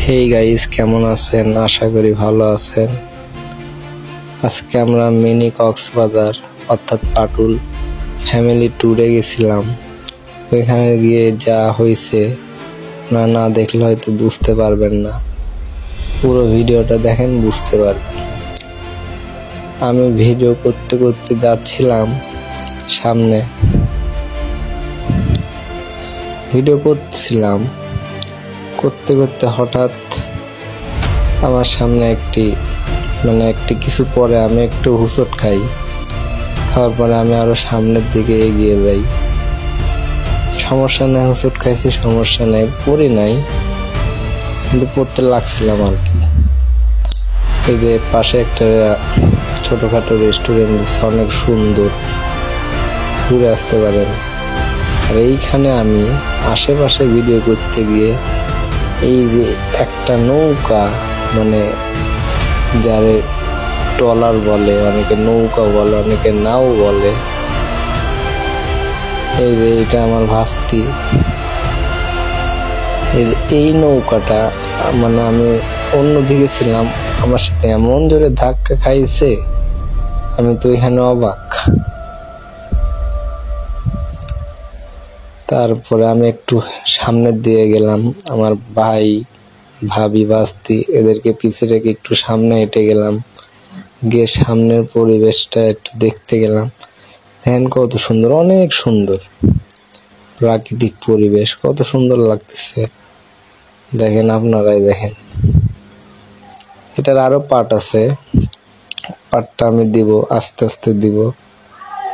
Hey guys, কেমন আছেন? আশা করি ভালো আছেন। আজকে আমরা মিনি কক্সবাজার অর্থাৎ পাটুল ফ্যামিলি ট্যুরে গেছিলাম। ওইখানে গিয়ে যা হয়েছে আপনারা না দেখলে হয়তো বুঝতে পারবেন না। পুরো ভিডিওটা দেখেন, বুঝতে পারবেন। আমি ভিডিও করতে করতে যাচ্ছিলাম সামনে, ভিডিও করতেছিলাম, করতে করতে হঠাৎ আমার সামনে একটি কিছু পরে আমি একটু হুঁচট খাই। খাওয়ার পরে আমি আরো সামনের দিকে এগিয়ে যাই। সমস্যা নেই, হুঁচট খাইছি, সমস্যা নেই, পড়ি নাই, কিন্তু পড়তে লাগছিলাম আর কি। এই যে পাশে একটা ছোটখাটো রেস্টুরেন্ট দিচ্ছে, অনেক সুন্দর, ঘুরে আসতে পারেন। আর এইখানে আমি আশেপাশে ভিডিও করতে গিয়ে এই যে একটা নৌকা, যারে ট্রলার বলে, অনেকে নৌকা বলে, অনেকে নাও বলে, এই যে এটা আমার ভাস্তি। এই নৌকাটা আমি অন্যদিকে ছিলাম, আমার সাথে এমন জোরে ধাক্কা খাইছে, আমি তো এখানে অবাক। তারপরে আমি একটু সামনের দিকে গেলাম, আমার ভাই ভাবি ভাস্তি এদেরকে পিছিয়ে রেখে একটু সামনে হেঁটে গেলাম, গিয়ে সামনের পরিবেশটা একটু দেখতে গেলাম। দেখেন কত সুন্দর, অনেক সুন্দর প্রাকৃতিক পরিবেশ, কত সুন্দর লাগতেছে। দেখেন, আপনারাই দেখেন। এটার আরো পার্ট আছে, পার্টটা আমি দিব, আস্তে আস্তে দিব।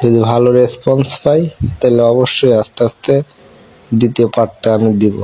যদি ভালো রেসপন্স পাই তাহলে অবশ্যই আস্তে আস্তে দ্বিতীয় পার্টটা আমি দিব।